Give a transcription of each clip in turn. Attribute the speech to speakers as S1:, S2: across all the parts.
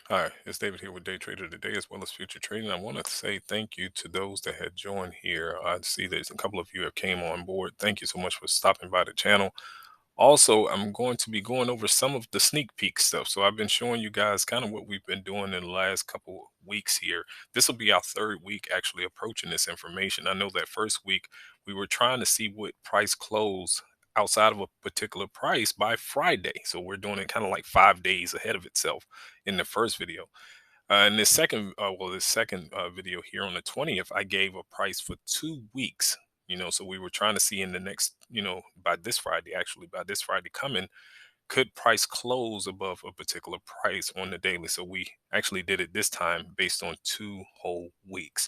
S1: Hi, it's David here with Day Trader Today as well as Future Trading. I want to say thank you to those that had joined here. I see there's a couple of you have came on board. Thank you so much for stopping by the channel. Also, I'm going to be going over some of the sneak peek stuff. So I've been showing you guys kind of what we've been doing in the last couple weeks here. This will be our third week actually approaching this information. I know that first week we were trying to see what price close outside of a particular price by Friday. So we're doing it kind of like 5 days ahead of itself in the first video. In this second video here on the 20th, I gave a price for 2 weeks. So we were trying to see in the next, by this Friday, actually, by this Friday coming, could price close above a particular price on the daily. So we actually did it this time based on 2 whole weeks.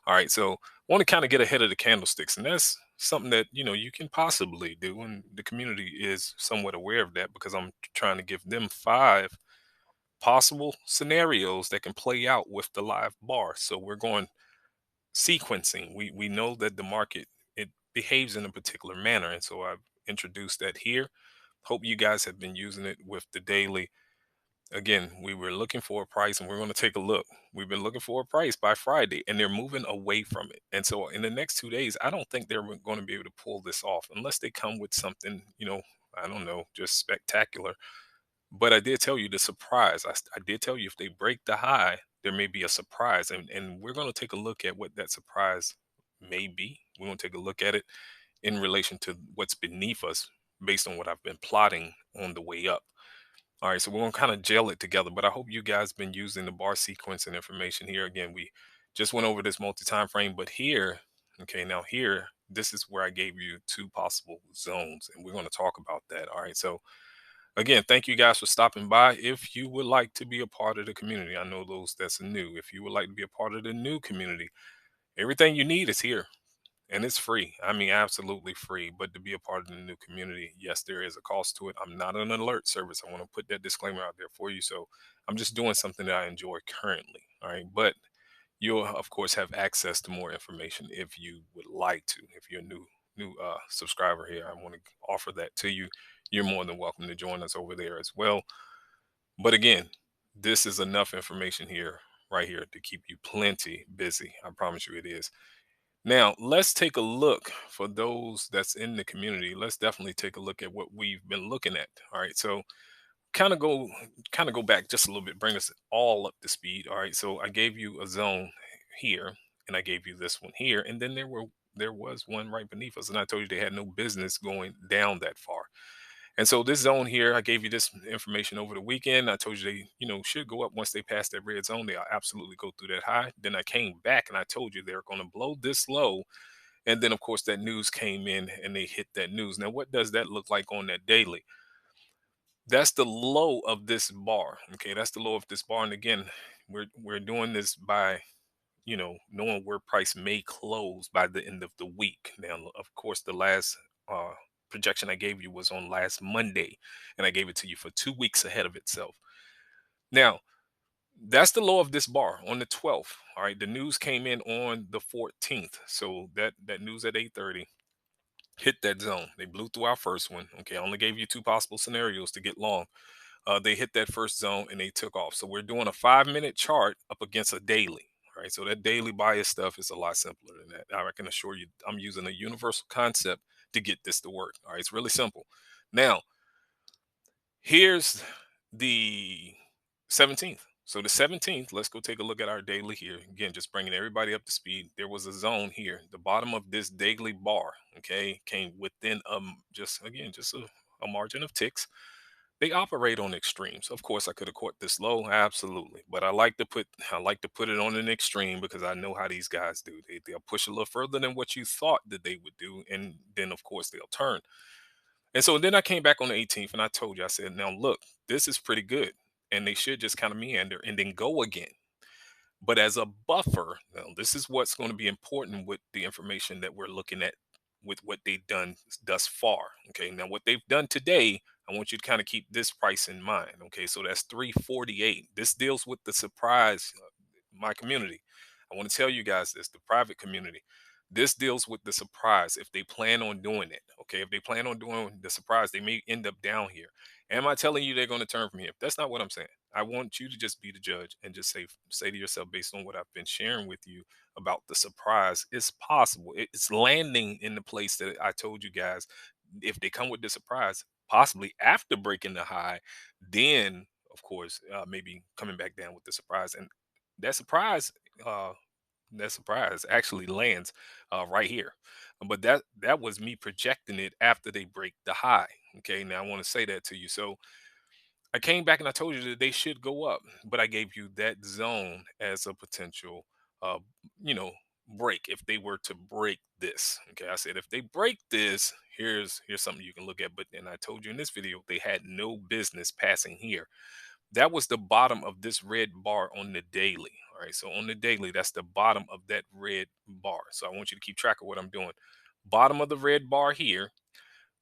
S1: All right. So want to kind of get ahead of the candlesticks. And that's something that, you can possibly do. And the community is somewhat aware of that because I'm trying to give them five possible scenarios that can play out with the live bar. So we're going sequencing. We know that the market, it behaves in a particular manner, and so I've introduced that here. Hope you guys have been using it with the daily. Again, we were looking for a price, and we're going to take a look. We've been looking for a price by Friday, and they're moving away from it. And so in the next 2 days, I don't think they're going to be able to pull this off unless they come with something, I don't know, just spectacular. But I did tell you the surprise. I did tell you if they break the high, there may be a surprise. And we're going to take a look at what that surprise may be. We're going to take a look at it in relation to what's beneath us based on what I've been plotting on the way up. All right, so we're going to kind of gel it together. But I hope you guys been using the bar sequence and information here. Again, we just went over this multi-time frame, but here, okay, now here, this is where I gave you two possible zones, and we're going to talk about that. All right, so again, thank you guys for stopping by. If you would like to be a part of the community, I know those that's new. If you would like to be a part of the new community, everything you need is here and it's free. I mean, absolutely free. But to be a part of the new community, yes, there is a cost to it. I'm not an alert service. I want to put that disclaimer out there for you. So I'm just doing something that I enjoy currently. All right. But you'll of course have access to more information if you would like to. If you're a new subscriber here, I want to offer that to you. You're more than welcome to join us over there as well. But again, this is enough information here, right here, to keep you plenty busy. I promise you it is. Now, let's take a look for those that's in the community. Let's definitely take a look at what we've been looking at. All right. So kind of go kind of go back just a little bit, bring us all up to speed. All right. So I gave you a zone here and I gave you this one here. And then there was one right beneath us. And I told you they had no business going down that far. And so this zone here, I gave you this information over the weekend. I told you they, should go up once they pass that red zone. They'll absolutely go through that high. Then I came back and I told you they're going to blow this low. And then of course that news came in and they hit that news. Now, what does that look like on that daily? That's the low of this bar. Okay, that's the low of this bar. And again, we're doing this by knowing where price may close by the end of the week. Now, of course, the last uh, projection I gave you was on last Monday, and I gave it to you for 2 weeks ahead of itself. Now, that's the low of this bar on the 12th. All right, the news came in on the 14th, so that news at 8:30 hit that zone. They blew through our first one. Okay, I only gave you two possible scenarios to get long. They hit that first zone and they took off. So we're doing a 5 minute chart up against a daily. Right. So that daily bias stuff is a lot simpler than that. I can assure you, I'm using a universal concept to get this to work. All right. It's really simple. Now, here's the 17th. So the 17th, let's go take a look at our daily here. Again, just bringing everybody up to speed. There was a zone here. The bottom of this daily bar, okay, came within just a margin of ticks. They operate on extremes. Of course, I could have caught this low, absolutely. But I like to put it on an extreme because I know how these guys do. They'll push a little further than what you thought that they would do, and then of course they'll turn. And so then I came back on the 18th and I told you, I said, now look, this is pretty good. And they should just kind of meander and then go again. But as a buffer, now this is what's going to be important with the information that we're looking at with what they've done thus far. Okay. Now, what they've done today, I want you to kind of keep this price in mind. Okay. So that's 348. This deals with the surprise, my community. I want to tell you guys this, the private community. This deals with the surprise if they plan on doing it. Okay. If they plan on doing the surprise, they may end up down here. Am I telling you they're going to turn from here? That's not what I'm saying. I want you to just be the judge and just say to yourself, based on what I've been sharing with you about the surprise, it's possible. It's landing in the place that I told you guys. If they come with the surprise, possibly after breaking the high, then of course maybe coming back down with the surprise, and that surprise. Uh, that surprise actually lands right here. But that was me projecting it after they break the high. Okay, now I want to say that to you. So I came back and I told you that they should go up, but I gave you that zone as a potential, uh, you know, break if they were to break this. Okay, I said if they break this, here's something you can look at. But then I told you in this video they had no business passing here. That was the bottom of this red bar on the daily. All right, so on the daily, that's the bottom of that red bar. So I want you to keep track of what I'm doing. Bottom of the red bar here,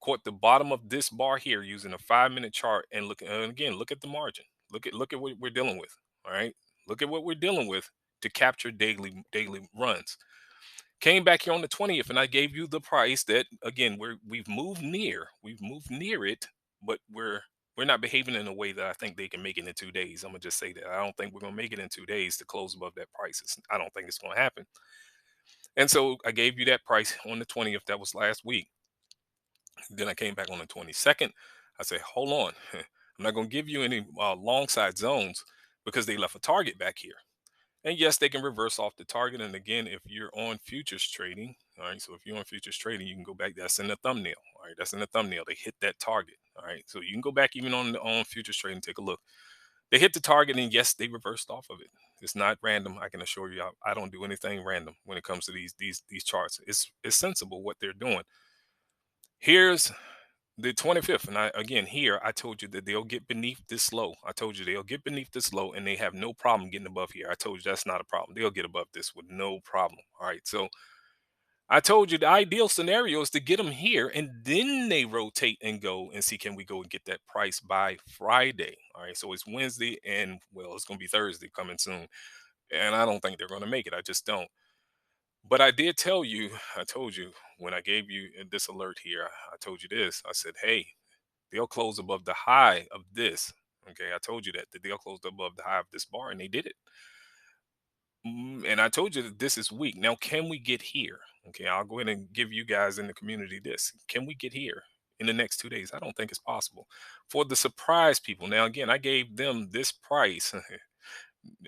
S1: caught the bottom of this bar here using a 5-minute chart, and look, and again, look at the margin. Look at what we're dealing with. All right, look at what we're dealing with to capture daily runs. Came back here on the 20th, and I gave you the price that again we've moved near it, but we're not behaving in a way that I think they can make it in 2 days. I'm gonna just say that I don't think we're gonna make it in 2 days to close above that price. I don't think it's gonna happen. And so I gave you that price on the 20th. That was last week. Then I came back on the 22nd. I said, hold on. I'm not going to give you any long side zones because they left a target back here. And yes, they can reverse off the target. And again, if you're on futures trading, all right, so if you're on futures trading, you can go back. That's in the thumbnail. All right, that's in the thumbnail. They hit that target. All right, so you can go back even on futures trading, take a look. They hit the target, and yes, they reversed off of it. It's not random. I can assure you, I don't do anything random when it comes to these charts. It's sensible what they're doing. Here's the 25th, and I again here I told you that they'll get beneath this low. I told you they'll get beneath this low, and they have no problem getting above here. I told you that's not a problem. They'll get above this with no problem. All right, so I told you the ideal scenario is to get them here, and then they rotate and go and see, can we go and get that price by Friday. All right, so it's Wednesday, and well, it's going to be Thursday coming soon, and I don't think they're going to make it. I just don't. But I did tell you, I told you when I gave you this alert here, I told you this. I said, hey, they'll close above the high of this. Okay, I told you that they'll close above the high of this bar, and they did it. And I told you that this is weak. Now, can we get here? Okay, I'll go ahead and give you guys in the community this. Can we get here in the next 2 days? I don't think it's possible. For the surprise people, now again, I gave them this price.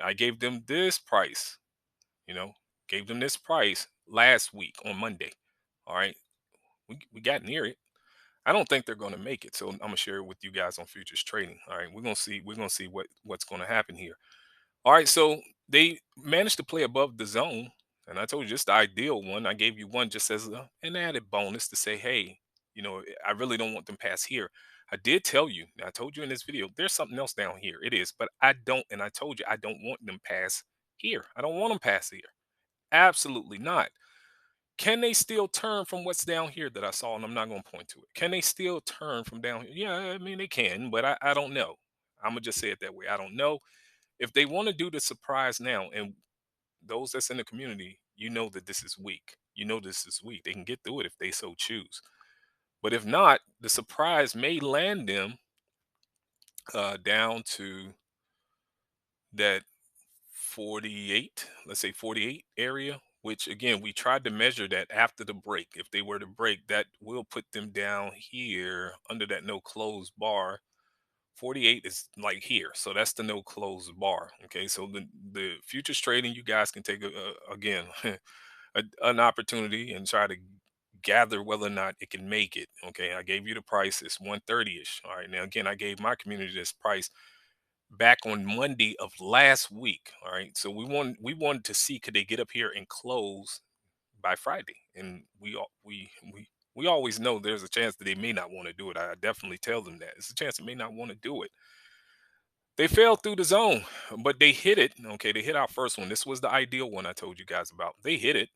S1: I gave them this price, you know, gave them this price last week on Monday. All right, we got near it. I don't think they're going to make it. So I'm gonna share it with you guys on futures trading. All right, we're gonna see what's going to happen here. All right, so they managed to play above the zone, and I told you just the ideal one. I gave you one just as an added bonus to say, hey, I really don't want them past here. I did tell you. I told you in this video, there's something else down here. It is, but I don't, and I told you I don't want them past here. I don't want them past here. Absolutely not. Can they still turn from what's down here that I saw? And I'm not going to point to it. Can they still turn from down here? Yeah, I mean, they can, but I don't know. I'm going to just say it that way. I don't know. If they want to do the surprise now, and those that's in the community, you know that this is weak. You know this is weak. They can get through it if they so choose. But if not, the surprise may land them down to that 48, let's say 48 area, which again, we tried to measure that after the break. If they were to break, that will put them down here under that no close bar. 48 is like here. So that's the no close bar. Okay. So the futures trading, you guys can take again an opportunity and try to gather whether or not it can make it. Okay. I gave you the price. It's 130-ish. All right. Now again, I gave my community this price back on Monday of last week. All right. So we wanted to see could they get up here and close by Friday. And we always know there's a chance that they may not want to do it. I definitely tell them that. It's a chance they may not want to do it. They fell through the zone, but they hit it. Okay, they hit our first one. This was the ideal one I told you guys about. They hit it.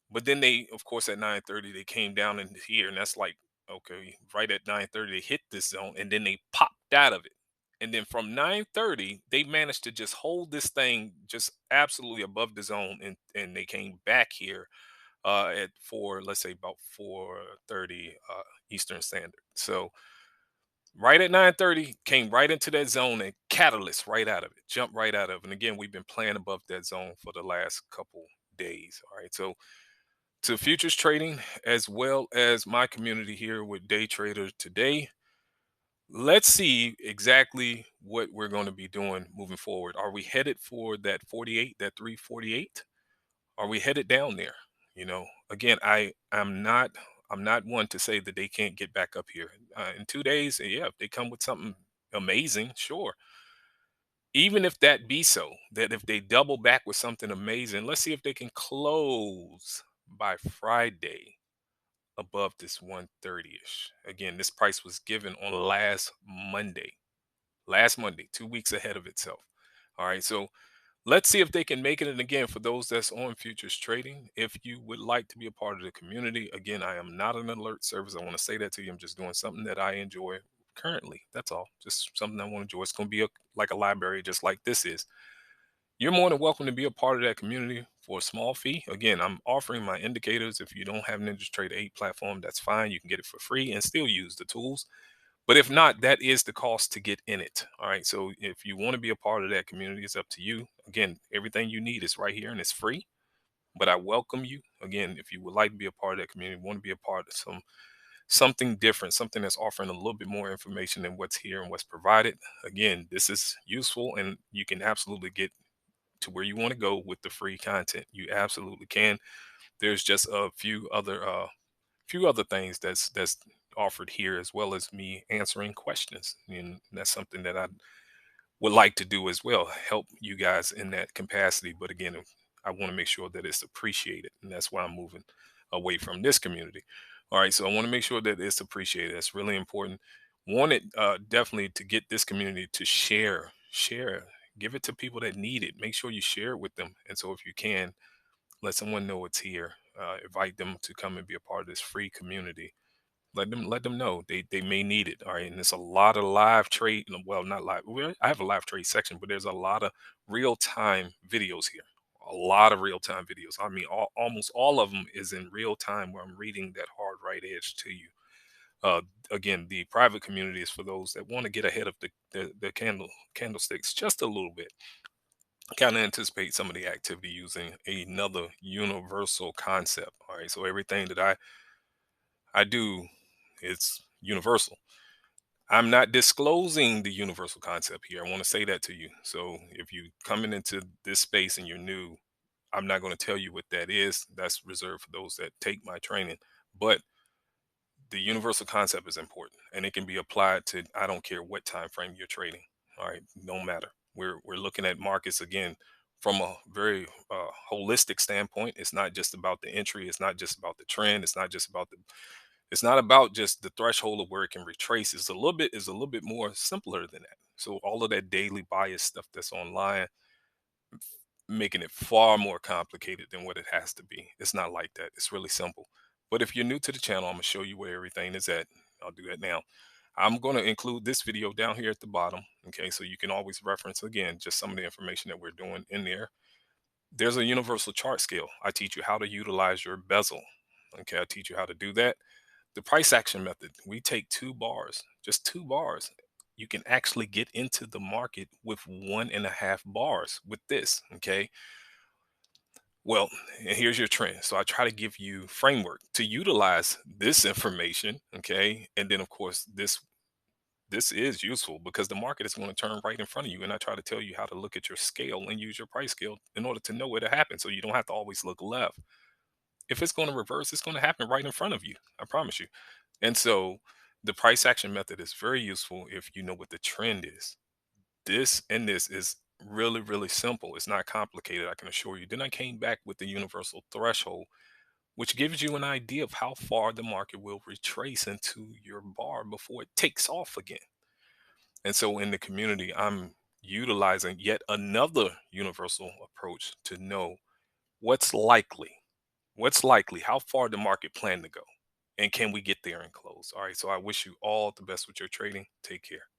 S1: But then they, of course, at 9:30, they came down in here, and that's like, okay, right at 9:30, they hit this zone, and then they popped out of it. And then from 9:30, they managed to just hold this thing just absolutely above the zone, and they came back here at let's say about 4:30 Eastern Standard. So Right at 9:30, came right into that zone and catalyst right out of it, jumped right out of it. And again, we've been playing above that zone for the last couple days. All right. So to futures trading, as well as my community here with Day Trader Today, let's see exactly what we're going to be doing moving forward. Are we headed for that 48, that 348? Are we headed down there? Again, I'm not one to say that they can't get back up here in 2 days. Yeah, if they come with something amazing, sure. Even if that be so, that if they double back with something amazing, let's see if they can close by Friday above this 130-ish. Again, this price was given on last Monday, 2 weeks ahead of itself. All right, so let's see if they can make it. And again, for those that's on futures trading, if you would like to be a part of the community, again, I am not an alert service. I want to say that to you. I'm just doing something that I enjoy currently. That's all. Just something I want to enjoy. It's going to be like a library, just like this is. You're more than welcome to be a part of that community for a small fee. Again, I'm offering my indicators. If you don't have an NinjaTrader 8 platform, that's fine. You can get it for free and still use the tools. But if not, that is the cost to get in it. All right. So if you want to be a part of that community, it's up to you. Again, everything you need is right here and it's free. But I welcome you. Again, if you would like to be a part of that community, want to be a part of something different, something that's offering a little bit more information than what's here and what's provided. Again, this is useful and you can absolutely get to where you want to go with the free content. You absolutely can. There's just a few other things that's offered here, as well as me answering questions, and that's something that I would like to do as well, help you guys in that capacity. But again, I want to make sure that it's appreciated, and that's why I'm moving away from this community. All right, so I want to make sure that it's appreciated. That's really important. Wanted definitely to get this community to share, give it to people that need it. Make sure you share it with them. And so if you can, let someone know it's here. Invite them to come and be a part of this free community. Let them know they may need it. All right. And there's a lot of live trade. Well, not live. Well, I have a live trade section, but there's a lot of real-time videos here. A lot of real-time videos. I mean, almost all of them is in real time where I'm reading that hard right edge to you. uh Again, the private community is for those that want to get ahead of the candlesticks just a little bit, kind of anticipate some of the activity using another universal concept. All right, so everything that I do, it's universal. I'm not disclosing the universal concept here. I want to say that to you. So if you coming into this space and you're new, I'm not going to tell you what that is. That's reserved for those that take my training. But the universal concept is important and it can be applied to, I don't care what time frame you're trading. All right, no matter. We're looking at markets again from a very holistic standpoint. It's not just about the entry, it's not just about the trend, it's not about just the threshold of where it can retrace. It's a little bit more simpler than that. So all of that daily bias stuff that's online, making it far more complicated than what it has to be. It's not like that. It's really simple. But if you're new to the channel, I'm gonna show you where everything is at. I'll do that now. I'm going to include this video down here at the bottom. Okay, so you can always reference again just some of the information that we're doing in there. There's a universal chart scale. I teach you how to utilize your bezel. Okay, I teach you how to do that. The price action method, we take 2 bars, just 2 bars. You can actually get into the market with 1.5 bars with this. Okay, well, and here's your trend. So I try to give you framework to utilize this information. Okay, and then of course this is useful because the market is going to turn right in front of you. And I try to tell you how to look at your scale and use your price scale in order to know where to happen. So you don't have to always look left. If it's going to reverse, it's going to happen right in front of you. I promise you. And so the price action method is very useful if you know what the trend is. This is really, really simple. It's not complicated, I can assure you. Then I came back with the universal threshold, which gives you an idea of how far the market will retrace into your bar before it takes off again. And so in the community, I'm utilizing yet another universal approach to know what's likely, how far the market plan to go, and can we get there and close. All right. So I wish you all the best with your trading. Take care.